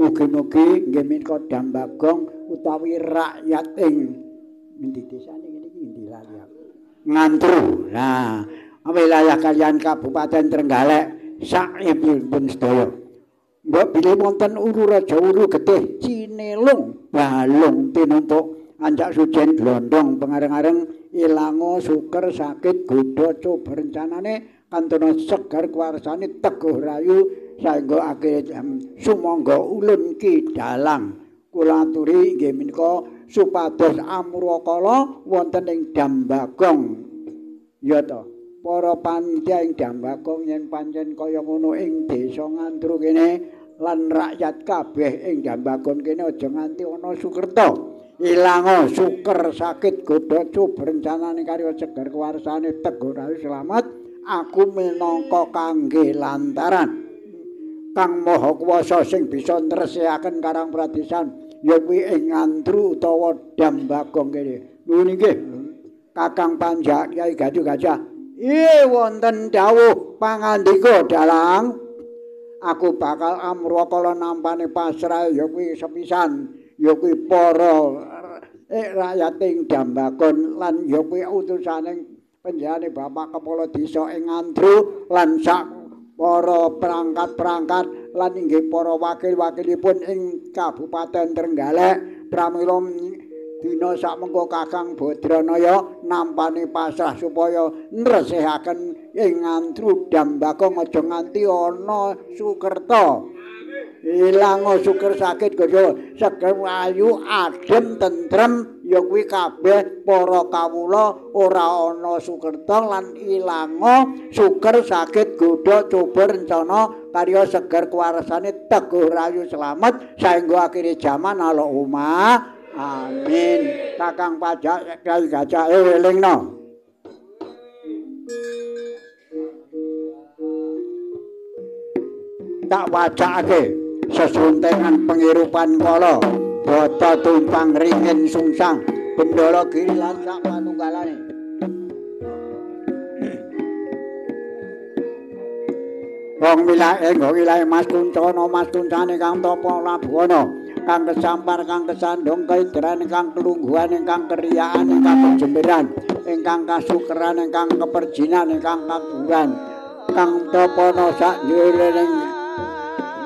Mugi-mugi nggih menika Dambagong utawi rakyat ing endi desane ngene iki endi lali aku. Ngantru. Nah, wilayah kaliyan Kabupaten Trenggalek sakipun sedaya. Mbok bilih wonten Uru Raja Uru Getih Cinelung balung tinumpuk ancak sujen glondong pengareng-areng ilango suker sakit godha coba rencanane kantuna segar kuwarsane teguh rayu saengga akhire sumangga ulun ki dalang kula aturi nggih menika supados amurwakala wonten ing Dambagong ya to para panitia ing Dambagong yen pancen kaya ngono ing desa Ngantru kene lan rakyat kabeh ing Dambagong kene aja nganti ana sukerta ilango suker sakit godha coba rencanane karya segar kuwarsane teguh rayu selamat aku minangka kangge lantaran Kang Maha Kuwasa sing bisa nresikaken Karang Pradesan ya kuwi ing Ngantru utawa Dambagong kene. Nuwun nggih. Kakang Panjak Kyai Gaju Gajah. Wonten dawuh pangandika dalang. Aku bakal amrwakala nampane pasrah ya kuwi sepisan ya kuwi para rakyat ing Dambagong lan ya kuwi utusaning penjane Bapak Kepala Desa ing Ngantru lan sak para perangkat-perangkat lan inggih para wakil-wakilipun ing Kabupaten Trenggalek pramila dina sakmengko Kakang Badranaya nampani pasrah supaya nresikaken ing Ngantru Dambagong aja nganti ana sukerta ilango suker sakit godha seger ayu adem tentrem ya kuwi kabeh para kawula ora ana sukerta lan ilango suker sakit godha coba rencana karya seger kuwarsane teguh rayu selamat saengga akhire jaman ala umah amin Kakang Pajak Kyai Gajah elingno tak wacake sesuntengan pengirupan kala bata tumpang ringin sungsang Bendara Giri lan sak panunggalane wong wilahe Mas Kuncana Mas Kuncane Kang Tapa Labuwana Kang Kesampar Kang Kesandung Kaidran Kang Kelungguhan ingkang Keriaan ingkang Kejemberan ingkang Kasukeran ingkang Keperjinan ingkang Kaguran Kang Tapana sak jroning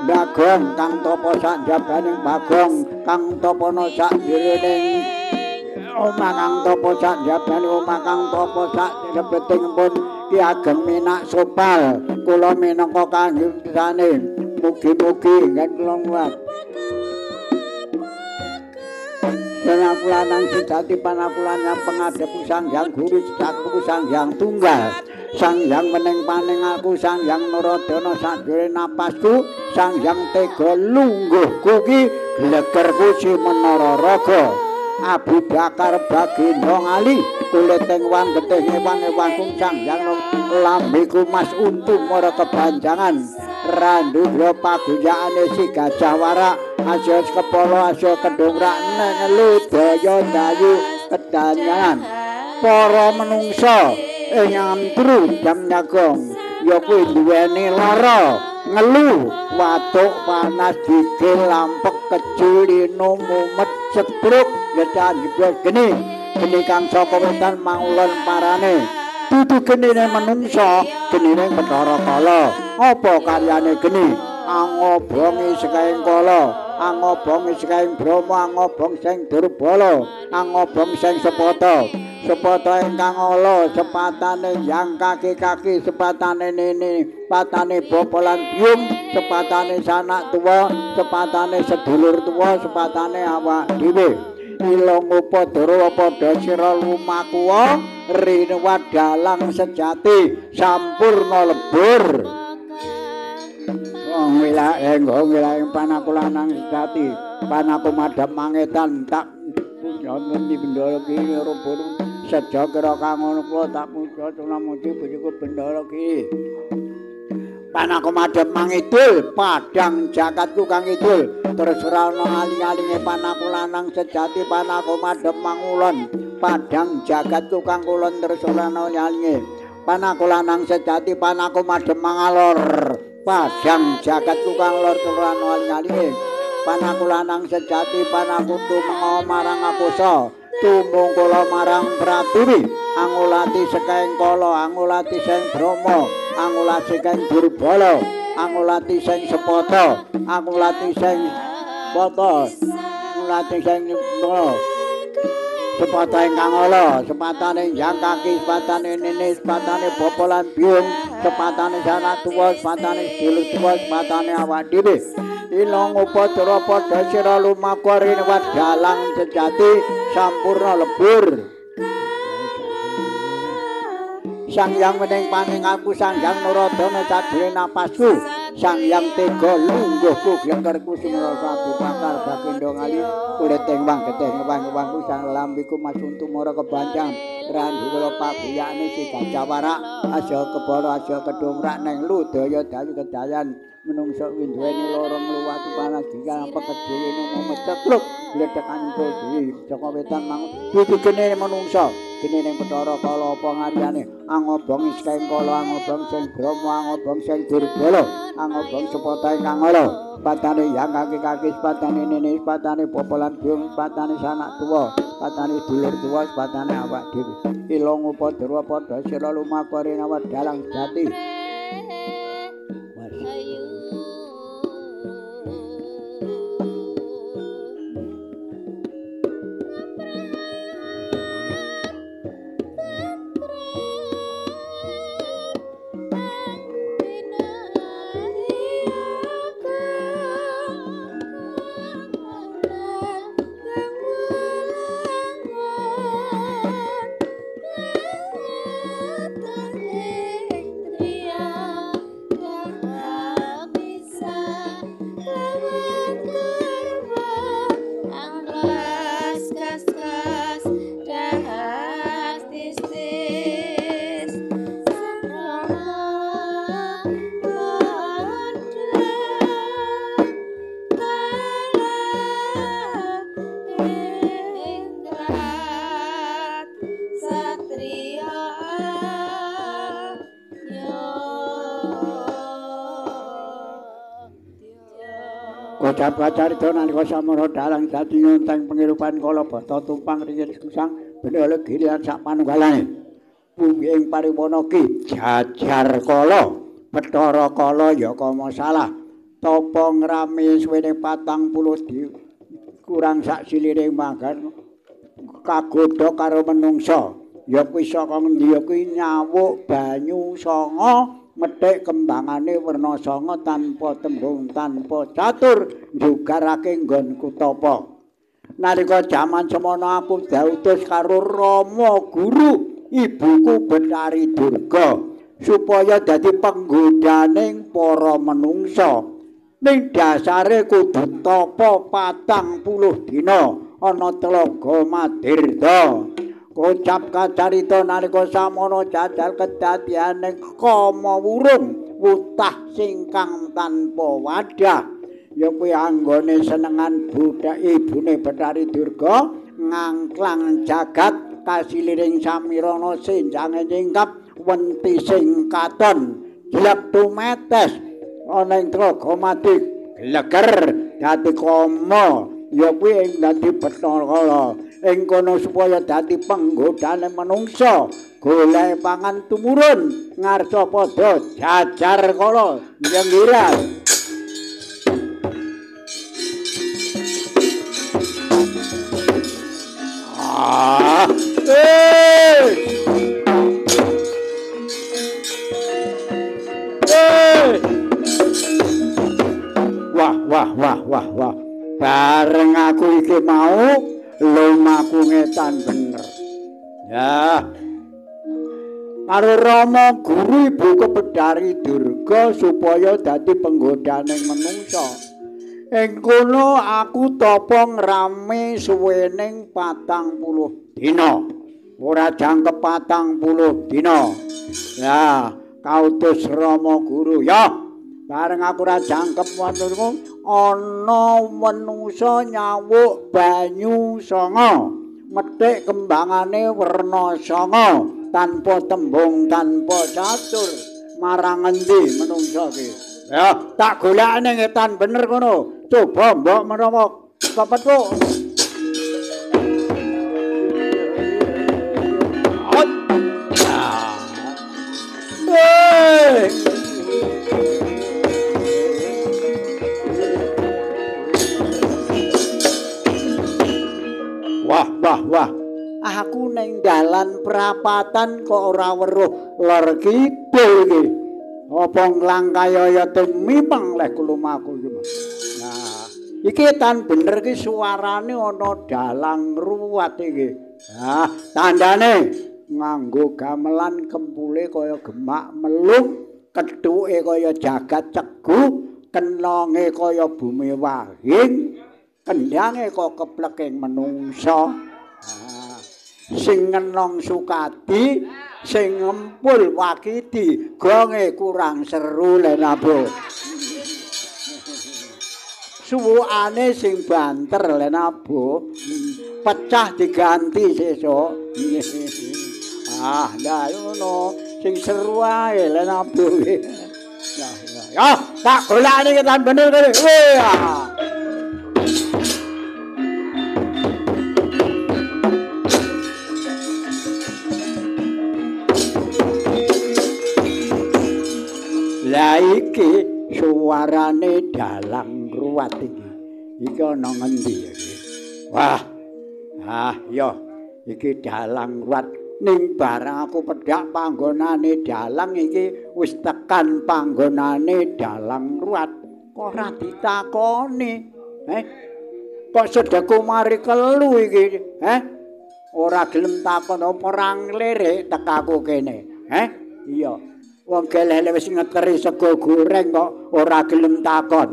Bagong Kang Tapa sak jabaning Bagong Kang Tapana sak jroning omah Kang Tapa sak jabaning omah Kang Tapa sak lebetingipun Ki Ageng Minak Sopal kula minangka kanggusane mugi-mugi ngen kula nuwun Panapulanang sejati panapulannya pengadep Sang Hyang Guru sejatiku Sang Hyang Tunggal Sang Hyang meneng paning aku Sang Hyang Naradana sadure napasku Sang Hyang tega lungguhku ki glegerku si menara raga Abu Bakar Baginda ngali kuliting wang getih ngewang-ewang Sang Hyang lambiku Mas Untu mara kebanjangan randubra paguyakane si Gajah Warak Asya kepala asya kedongrak nelu daya dayu kedanyangan para menungsa ing Ngantru Dambagong ya kuwi duweni lara ngelu watuk panas gigil lampek kejulino mumet setruk ngedan geni kang saka wetan mangulon parane dudu genine menungsa genine Bathara Kala apa karyane geni angobongi sekaing kala angobongi sekaing Brama angobong sing Durbala angobong sing Sepata ingkang ala sepatane yang kaki-kaki sepatane nene sepatane bopolan biung sepatane sanak tuwa sepatane sedulur tuwa sepatane awak dhewe ilong upadara padha sira lumakuwa rinewat dalang sejati sampurna lebur wilayah panakulanang sejati panaku madhep mangetan tak punjang di Bendara Giri rubur sejagra kang ngono kula tak puja cunamuti bojoku Bendara Giri panaku madhep mangidul padang jakatku kang idul terus ora ana aling-alinge panaku lanang sejati panaku madhep mangulon padang jagatku kang kulon terus ora ana aling-alinge panaku lanang sejati panaku madhep mangalor padang jagatku kang lor ora ana aling-alinge panakulanang sejati panaku tumenga marang akusa tumungkula marang praturi angulati sekeng kala angulati sing brama angulati sing durbala angulati sing sepata angulati sing pata angulati sing sepata ingkang ala sepatane yang kaki sepatane nene sepatane bopolan biung sepatane sana tuwa sepatane silu tuwa sepatane awak dhewe ilong upadara padha sira lumakari wadalang sejati sampurna lebur Sang Hyang Wening Paningaku Sang Hyang Nuradana cadre napasku Sang Hyang Tega lungguhku glengkerku sumra sabu pakar bakindo ngali kulit tengwang getih ngewang-ngewangku sang lambiku masuntu mara kebanjang randu kula pabiyane si gajawara aja kebara aja kedongrak neng ludaya dayu kedayan menungso winduweni lorong luwatu panadikan pekedhene memetetluk glethekan kuwi Joko Wetan mangun didikene menungso gene ning Bathara Kala apa ngaryane angobong sing kala angobong sing brama angobong sing durbala angobong sepata ingkang ala patane yang kaki-kaki patane nene patane popolan biung patane sanak tuwa patane dulur tuwa patane awak dhewe ilong upadara padha sira lumakari nawat dalang jati Carita nalika samara dalang dadi nyonteng pengirupan kala bata tumpang ringin kusang bendhala giliran sak panunggalane bumi ing pariwana ki jajar kala Bathara Kala ya kama salah tapa ngrame suwene 40 di kurang sak silire manggan kagodha karo menungsa ya kuwi saka ngendi ya kuwi nyawuk banyu sanga methik kembangane werna sanga tanpa tembung tanpa catur njugarake nggonku tapa nalika jaman semana aku dautus karo Rama Guru ibuku Betari Durga supaya dadi penggodaning para menungsa ning dasare kudu tapa 40 dina ana Tlaga Madirda kocap kacarita nalika samono jajal kedadiane kama wurung wutah singkang tanpa wadah ya kuwi anggone senengan budak ibune Betari Durga ngangklang jagat kasiliring samirana senjange nyingkap wenti sing katon jelek tumetes ana ing Tlaga Mati gleger dadi kama ya kuwi ing dadi Bathara Kala ing kono supaya dadi penggodane manungsa golek pangan tumurun ngarsa padha jajar kala nyenggiran wah bareng aku iki mau lumaku ngetan bener. Ya. Karo Rama Guru Ibu Betari Durga supaya dadi penggodaning menungsa. Ing kono aku tapa ngrame suwening 40 dina. Ora jangkep 40 dina. Ya, kautus Rama Guru ya. Bareng aku ora jangkep wonten ana menungsa nyawuk banyu sanga methik kembangane werna sanga tanpa tembung tanpa catur marang endi menungsa ki ya tak golekane ngetan bener kono coba mbok menawa kepethuk. Wah. Aku ning dalan prapatan kok ora weruh lor kidul iki. Apa nglangkaya temimeng leh kulumaku iki. Nah, iki tan bener iki suarane ana dalang ruwat iki. Nah, tandane nganggo gamelan kempule kaya gemak melung, kethuke kaya jagat cegu, kenonge kaya bumi wahing, kendhange kok kepleking menungsa. Sing ngenong Sukadi, sing ngempul Wakidi, gonge kurang seru lenabo. Suwukane sing banter lenabo, pecah diganti sesuk. Lah ngono, sing seru ae lenabo. Ya, tak golekane ketan bener kene. Wah. Lah iki suarane dalang ruwat iki. Iki ana ngendi iki? Wah. Ya. Iki dalang ruwat ning barang aku pedhak panggonane dalang iki wis tekan panggonane dalang ruwat. Kok ora ditakoni? Kok sedeku mari kelu iki? Ora gelem takon apa perang lirik tekaku kene. Iya. Wong gelele wis ngeteri sego goreng kok ora gelem takon.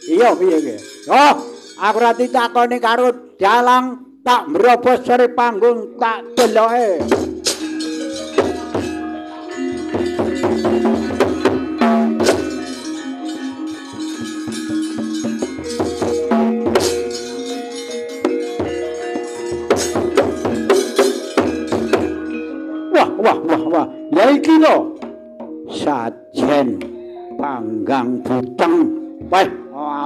Iya piye iki? Oh, aku ora ditakoni karo dalang tak mrobos sore panggung tak deloke. Wah. Ya iki lho. Sajen panggang buteng. Wah,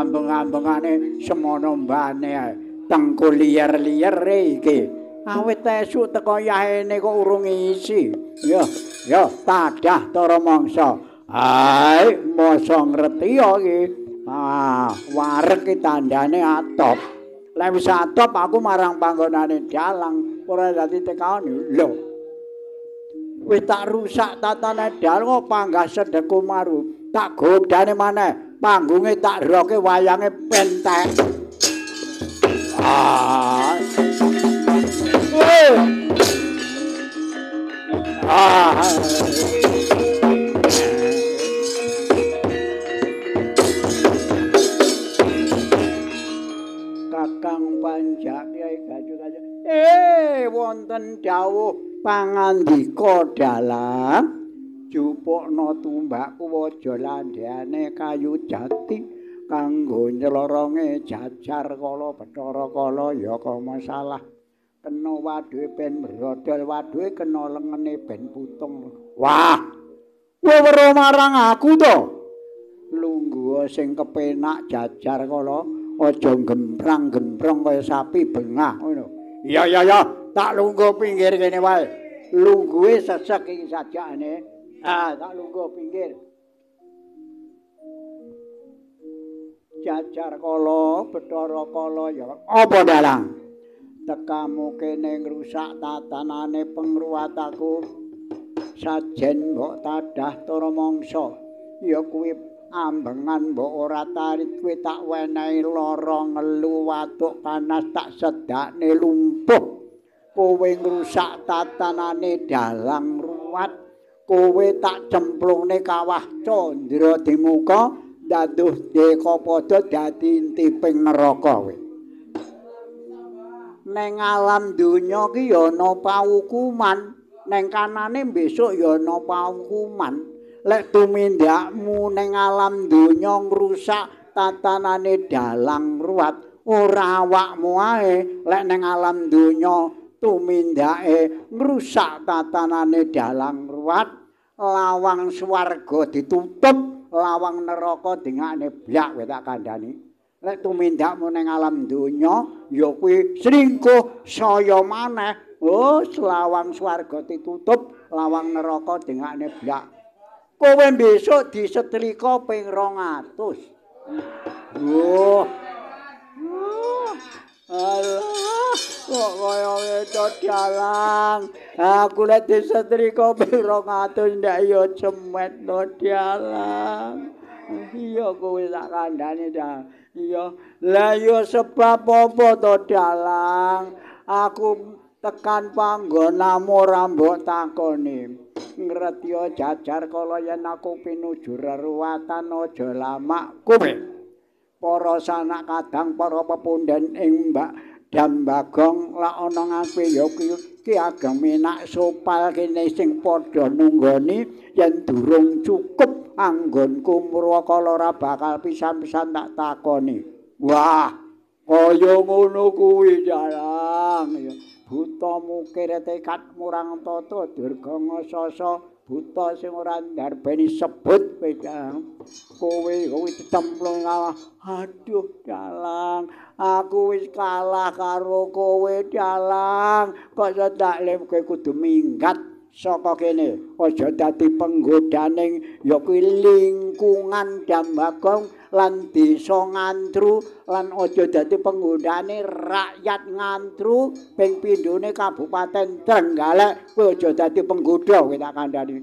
ambeng-ambengane semono mbane ae. Tengku liyer-liyer iki. Awit esuk teko yahene kok urung isi. Ya, tadah para mangsa. Hai, masa ngerti iki. Wareg iki tandane atop. Lek wis atop aku marang panggonane dalang, ora dadi tekani. Lho. Wis tak rusak tatane dalang panggah sedeku maru. Tak godane maneh, panggunge tak roke wayange pentek. Kakang Panjak Kyai Gaju-gaju. Wonten dawuh pangandika dalang jupukna tumbakku waja landheane kayu jati kanggo nyloronge jajar kala Bathara Kala ya kama salah kena waduhe ben brodol waduhe kena lengene ben putung. Wah, kowe weruh marang aku to. Lungguh sing kepenak jajar kala aja gemprang-gemprong kaya sapi bengah ngono. Iya, tak lungguh pinggir kene wae. Lungguhe sesek iki sajane. Tak lungguh pinggir. Jajar kala, Bathara Kala ya. Apa dalang? Tekamu kene ngrusak tatanane pengruwataku. Sajen mbok tadah para mangsa. Ya kuwi ambengan mbok ora tarik kuwi tak wenehi lara ngelu watuk panas tak sedakne lumpuh. Kowe ngrusak tatanane dalang ruwat. Kowe tak cemplungne kawah candra di muka daduh deka padha dadi intiping neraka kowe. Neng alam donya ki ya ana paukuman, neng kanane besok ya ana paukuman. Lek tumindakmu neng alam donya ngrusak tatanane dalang ruwat, ora awakmu ae. Lek neng alam donya tumindake ngrusak tatanane dalang ruwat, lawang swarga ditutup, lawang neraka dingane blak kowe tak kandhani. Lek tumindakmu ning alam donya ya kuwi slingkuh saya maneh. Oh, lawang swarga ditutup, lawang neraka dingane blak. Kowe besok disetrika ping 200. Oh. Allah, kok kaya wedok dalang. Aku lek disetrika ping 200 ndak ya cemet to dalang. Iya kowe tak kandhani ta. Iya. Lah ya sebab apa to dalang? Aku tekan panggonamu ora mbok takoni. Ngretya jajar kala yen aku pinuju reruwatan aja lamak kowe. Para sanak kadang para pepundhen ing Mbak Dambagong lak ana ngape ya ki ageng minak sopal kene sing padha nunggoni yen durung cukup anggonku murwakala ora bakal pisan-pisan tak takoni. Wah, kaya ngono kuwi jalang ya. Buta mukir tekad murang tata dirga ngasasa buta sing ora ndarbeni sebut kowe ditemplung kalah. Aduh dalang, aku wis kalah karo kowe dalang. Kok tak lem kowe kudu minggat saka kene. Aja dadi penggodaning ya kuwi lingkungan Dambagong lan desa ngantru lan aja dadi penggodane rakyat ngantru ping pindhone Kabupaten Trenggalek. Kowe aja dadi penggoda kowe tak kandhani.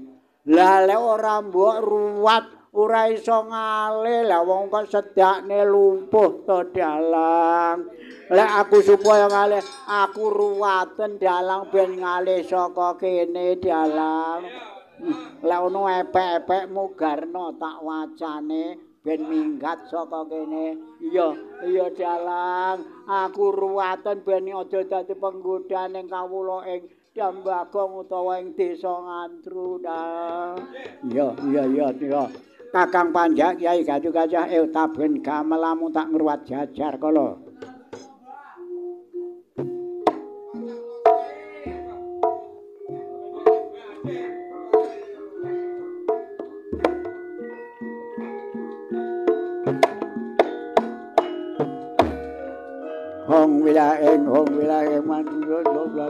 Lah lek ora mbok ruwat ora iso ngalih, lah wong kok sedakne lumpuh to dalang. Lek aku supaya ngalih, aku ruwaten dalang ben ngalih saka kene dalang. Lek ono epek-epekmu garno tak wacane ben minggat saka kene. Iya dalang, aku ruwaten ben aja dadi penggoda ning kawula ing Dambagong utawa ing desa ngantru dah. Iya. Kakang Panjak Kyai Gaju Gajah taben gamelamu tak ngruwat jajar kala. Hong wilahe manungsa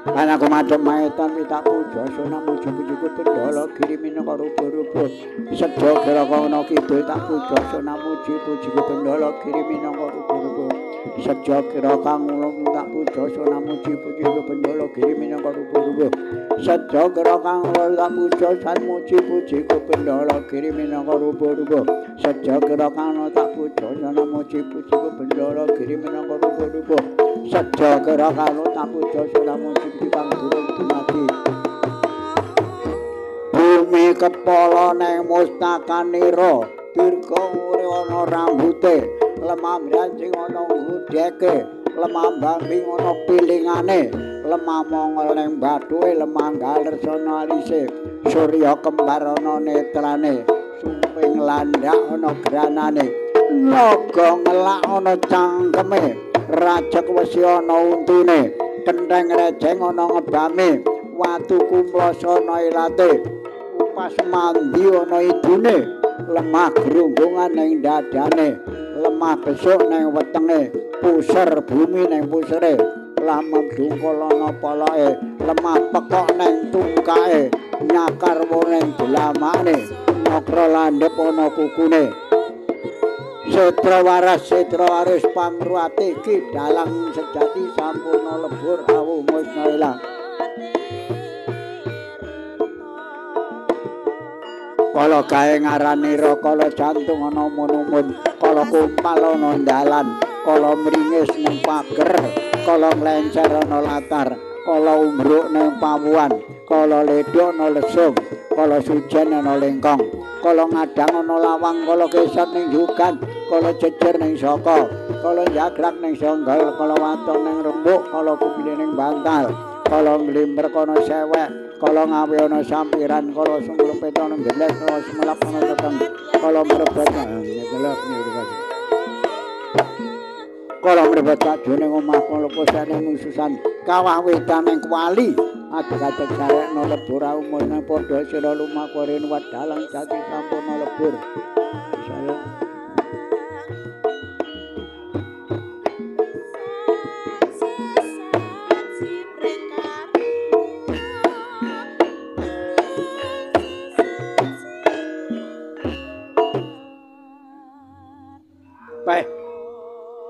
Lan aku madhep maetan pitak puja sona muja pujiku tendala girimina karo rupa-rupa sedya kira ana kidul tak puja sona muji pujiku tendala girimina karo rupa-rupa sedya kira kang ulung tak puja sona muji pujiku tendala girimina karo rupa-rupa sedya kira kang ulung tak puja san muji pujiku tendala girimina karo rupa-rupa sedya kira kang tak puja sona muji pujiku tendala girimina karo rupa-rupa sedya kira kang tak puja sona muji kang durung dumadi bumi kepala neng mustakanira dirga ure ana rambute lemah branjing ana ngudheke lemah bambing ana pilingane lemah mongol neng bathuke lemah galersana alise surya kembar ana netrane sumping landak ana granane naga ngelak ana cangkeme rajak wesi ana untune kendheng rejeng ana ngebame watu kumplasa ana ilate upas mandi ana idune lemah grunggungan ning dadane lemah besuk ning wetenge puser bumi ning pusere lamem dungkul ana poloke lemah pekok ning tungkae nyakar ning delamane nokro landhep ana kukune Setra waris pangruwate iki dalang sejati sampurna lebur awu musna ilang. Kala gawe ngaranira kala jantung ana mumun, kala kumpal ana dalan, kala mringis ning pager, kala nglencer ana latar, kala umbruk ning pawuan, kala ledok ana lesung, kala sujen ana lengkong, kala ngadang ana lawang, kala kesat ning jugan. Kala jejer ning saka, kala jagrak ning songgal, kala waton ning rembuk, kala kupile ning bantal, kala nglimber kono sewek, kala ngawe ana sampiran, kala sunglepet ana gelek, kala semelap ana teteng, kala mrebet gelap niku. kala mrepet sajroning omah kala posane mususan kawah wedaning kuali adeg-adeg sarekna lebur umune padha sira lumakoren wadalang jati sampurna lebur saya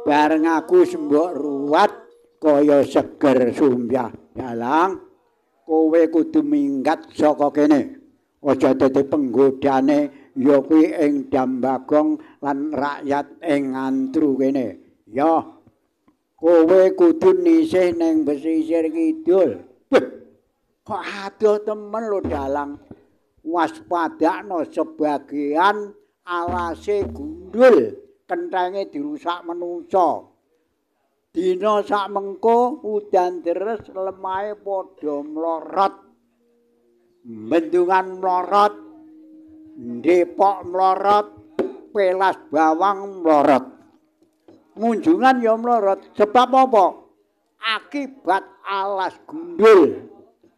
bareng aku sembok ruwat kaya seger sumbyah dalang kowe kudu minggat saka kene aja dadi penggodane ya kuwi ing Dambagong lan rakyat ing Ngantru kene ya kowe kudu nisih ning pesisir kidul kok adoh temen lho dalang waspadakno sebagian alase gundul kenthenge dirusak menungsa. Dina sak mengko udan deres lemahe padha mlorot. Bendungan mlorot, Depok mlorot, Pelas Bawang mlorot. Munjungan ya mlorot. Sebab apa? Akibat alas gundul.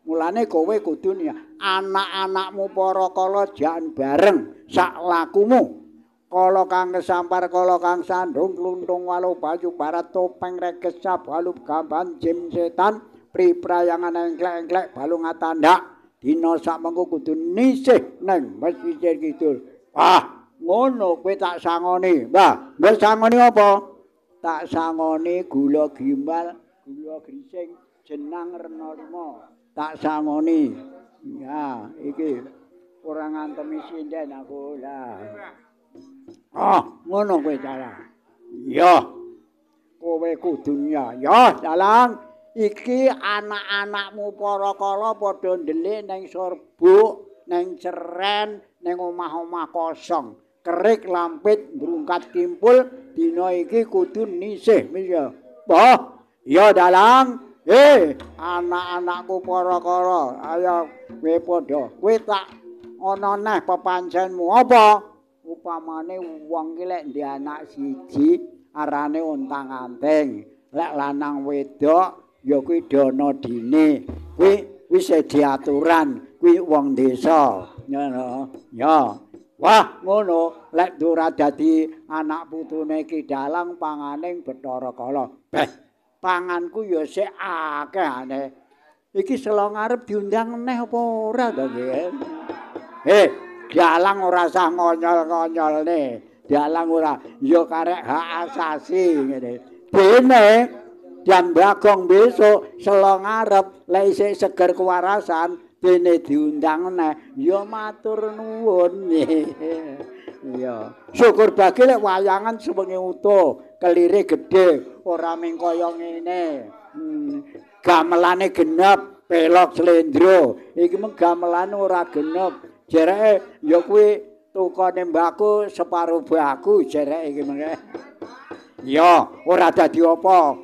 Mulane kowe kudu anak-anakmu para kala jan bareng sak lakumu. Kala kang kesampar kala kang sandung kluntung waluh bayu barat topeng rekesa balub gamban jim setan priprayangan engklek-engklek balung atandak dina sak mengko kudu nisih nang pesisir kidul. Ngono kowe tak sangoni. Mbah sangoni apa? Tak sangoni gula gimbal, gula grising jenang rena lima. Tak sangoni. Ya, iki ora ngantemi sinden aku lah. Ngono kowe dalang. Ya. Kowe kudu ya dalang. Iki anak-anakmu para kala padha ndelik ning Sorbuk, ning Ceren, ning omah-omah kosong. Kerik lampit brungkat kimpul dina iki kudu nisih wis ya. Ya dalang. Anak-anakku para kala, ayo kowe padha. Kowe tak ana neh pepanjenmu apa? Upamane wong ki lek ndek anak siji arane untang-anting, lek lanang wedok ya kuwi dana dine. Kuwi wis diaturan, kuwi wong desa. Ngono. Ya. Wah, ngono lek ora dadi anak putune Ki Dalang panganing Bathara Kala. Panganku ya sik akehane. Iki selo ngarep diundang neh apa ora to, Dalang ora sah ngonyol-ngonyolne. Dalang ora ya karek hak asasi ngene. Dene Dambagong besok selo ngarep lek isih seger kewarasan dene diundang neh ya matur nuwun. Iya. Syukur bagi lek wayangan sewengi utuh, kelire gedhe, ora ming kaya ngene. Gamelane genep, pelok slendro. Iki mung gamelane ora genep. Jereke ya kuwi tukane mbakku separo baku jereke iki mengke. Ya, ora dadi apa.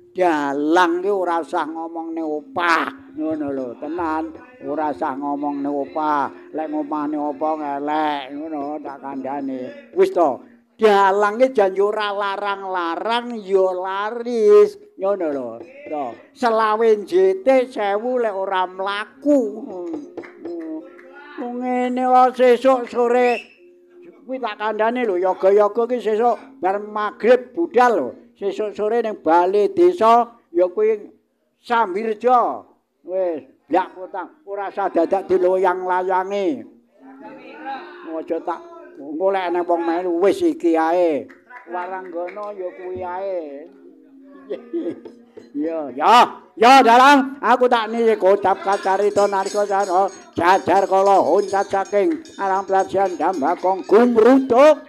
Dalang ki ora usah ngomongne opah. Ngono lho, tenan. Ora usah ngomongne opah. Lek ngomongane apa ngelek, ngono tak kandhane. Wis to. Dalang ki jan ora larang-larang ya laris. Ngono lho. To. Selawe JT 1000 lek ora mlaku. Ngene wae sesuk sore kuwi tak kandhane lho yoga-yoga ki sesuk bar magrib budal lho. Sesuk sore ning bale desa ya kuwi Sambirja. Wis blak potang ora usah dadak diloyang-layangi. Aja tak golek nang wong melu wis iki ae. Waranggana ya kuwi ae. Ya dalang aku tak niki kocap kacarita narika sana jajar kala huncat saking arang pelasian Dambagong gumrutuk.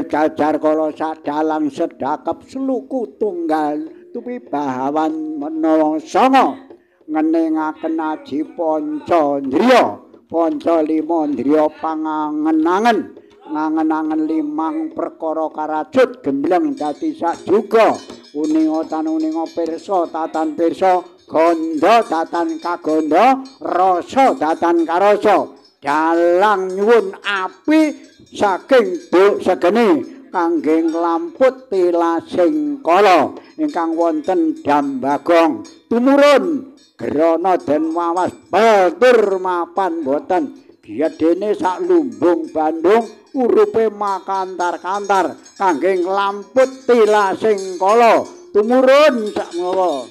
jajar kala sadalang sedakep seluku tunggal tupi bahawan menawa sanga ngeningaken aji pancandriya panca lima ndriya pangangen-angen ngangen-angen limang perkara karajut gembleng dadi sak juga uninga tanuninga pirsa tatan pirsa gandha datan kagandha rasa datan karasa dalang nyuwun api saking duk segeni kangge nglamput tilasing kala ingkang wonten Dambagong tumurun grana den wawas batur mapan boten gedene sak lumbung Bandung urupe makantar-kantar kangge nglamput tilasing kala tumurun sak menawa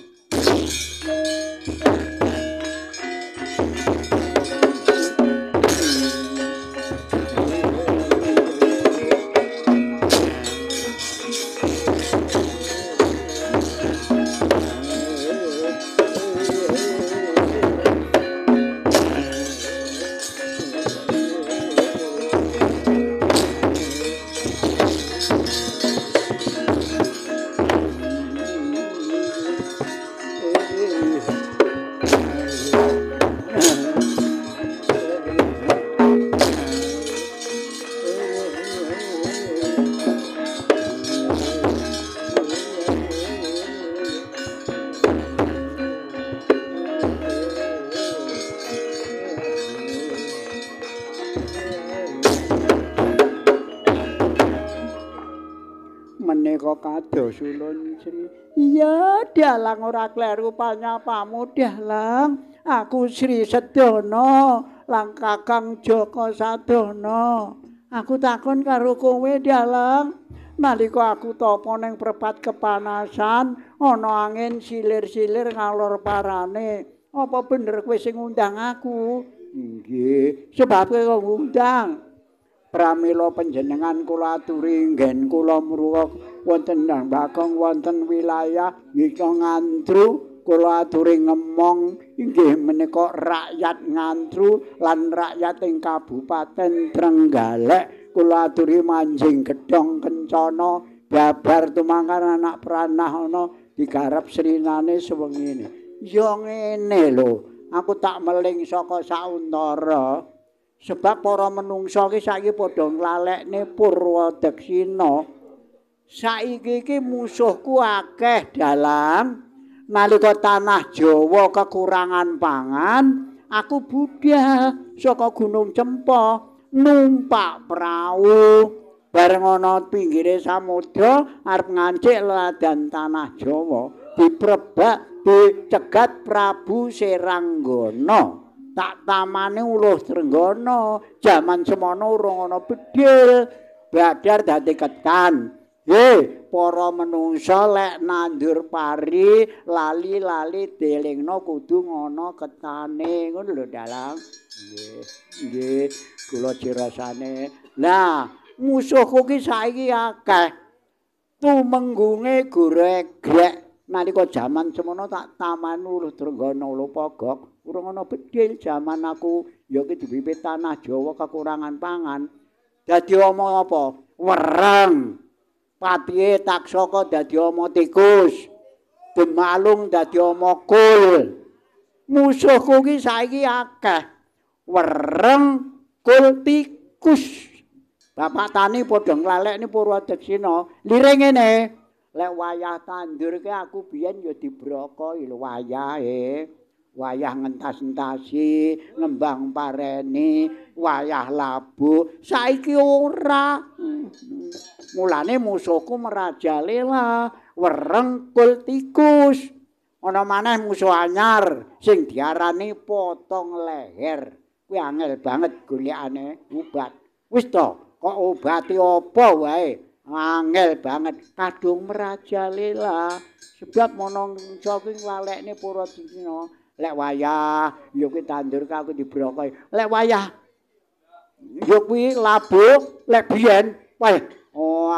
menika kados ulun Sri. Iya, dalang ora kleru panyapamu dalang. Aku Sri Sedono, lang Kakang Joko Sadono. Aku takon karo kowe dalang. Nalika aku tapa ning perpat kepanasan, ana angin silir-silir ngalor parane. Apa bener kowe sing ngundang aku? Nggih, sebab kowe ngundang. Pramila panjenengan kula aturi nggen kula mruwa wonten Dambagong wonten wilayah Yika Ngantru kula aturi ngemong inggih menika rakyat Ngantru lan rakyat ing Kabupaten Trenggalek kula aturi manjing gedhong kencana babar tumangkar anak pranah ana digarap srinane sewengine. Ya ngene lho, aku tak meling saka sauntara. Sebab para menungsa iki saiki padha nglalekne Purwadaksina. Saiki iki musuhku akeh dalang. Nalika tanah Jawa kekurangan pangan, aku budhal saka Gunung Cempa numpak prau. Bareng ana pinggire samudra arep ngancik leladan tanah Jawa, diprebak dicegat Prabu Seranggana. Tak tamane uluh Trenggana jaman semono urung ana bedhil badar dadi ketan. Para menungsa lek nandur pari lali-lali delingna kudu ngono ketane ngono lho dalang. Nggih kula cirasane. Lah musuhku ki saiki akeh tumenggunge goregrek. Nalika jaman semono tak taman uluh Trenggana uluh Pogok urung ana bedhil jaman aku ya ki diwiwit tanah Jawa kekurangan pangan. Dadi omong apa? Wereng. Patihe Taksaka dadi oma tikus. Demalung dadi oma kul. Musuhku ki saiki akeh. Wereng kul tikus. Bapak tani padha nglalekne Purwadaksina. Liring ngene. Lek wayah tandur ki aku biyen ya dibrokoi lho wayahe. Wayah ngentas-entasi, ngembang pareni, wayah labuh. Saiki ora. Mulane musuhku merajalela, wereng kul tikus. Ana maneh musuh anyar sing diarani potong leher. Kuwi angel banget golekane obat. Wis to, kok obati apa wae? Angel banget kadung merajalela. Sebab menungsa kuwi nglalekne Purwadaksina. Lek wayah ya kuwi tandur aku dibrokoi. Lek wayah ya kuwi labuh, lek biyen wah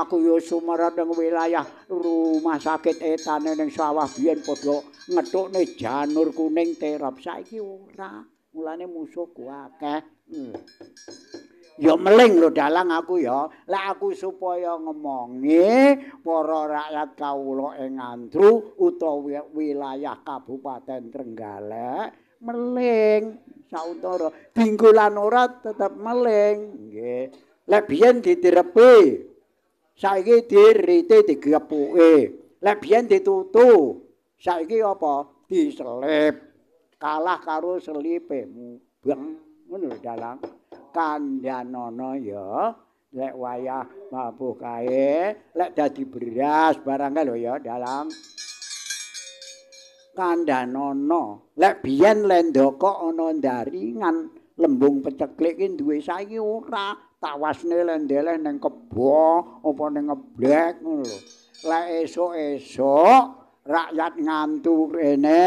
aku ya sumerat ning wilayah rumah sakit etane ning sawah biyen padha ngethukne janur kuning terop. Saiki ora. Mulane musuhku akeh. Ya meling lho dalang aku ya. Lek aku supaya ngomongi para rakyat kawula ing Ngantru utawa wilayah Kabupaten Trenggalek meling sautara dinggolan ora tetep meling nggih. Lek biyen ditirepi saiki dirite digepuke. Lek biyen ditutu saiki apa? Diselip. Kalah karo selipe mubeng ngono lho dalang. Kandhanono ya lek wayah mabuh kae lek dadi beras barang kae lho ya dalang kandhanono lek biyen lendoko ana ndaringan lembung peceklik ki duwe saiki ora tawasne lendeleh ning kebo apa ning ngeblek ngono lho lek esuk-esuk rakyat ngantu rene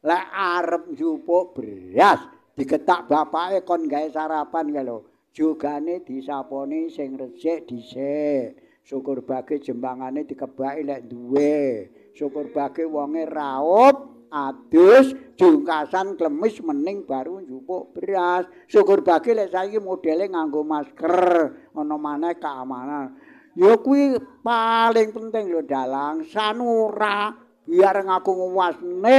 lek arep njupuk beras diketak bapake kon gawe sarapan kae lho. Jogane disaponi sing resik dhisik. Syukur bage jembangane dikebaki lek duwe. Syukur bage wonge raup, adus, jungkasan klemis mening baru njupuk beras. Syukur bage lek saiki modele nganggo masker, ana maneh keamanan. Ya kuwi paling penting lho dalang, sanura biar ngaku nguwasne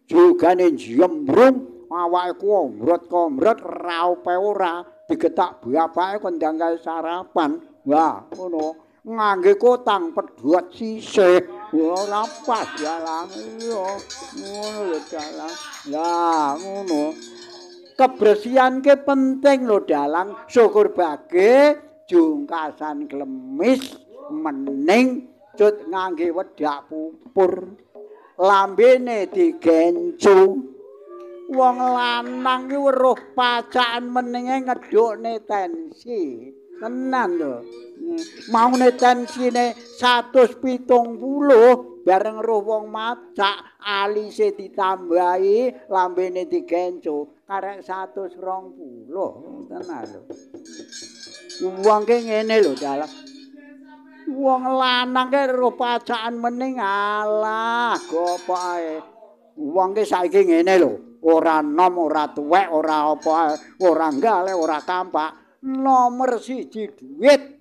jogane jembrung awake komrot-komrot raupe ora digetak bapake kon ndang sarapan. Wah, ngono. Ngangge kotang pedhot sisih. Ora pas dalang iya. Ngono lho dalang. Lah, ngono. Kebersihan ke penting lho dalang. Syukur bage jungkasan klemis mening cut ngangge wedak pupur. Lambene digencu. Wong lanang ki weruh pacakan meninge ngedukne tensi. Tenan lho. Maune tensine 170 bareng roh wong macak alise ditambahi lambene digencu karek 120. Tenan lho. Wong ki ngene lho dalang. Wong lanang ki roh pacakan mening alah gopoke. Wong ki saiki ngene lho. Ora nom, ora tuwek, ora apa, ora nggale, ora kampak. Nomor 1 duit.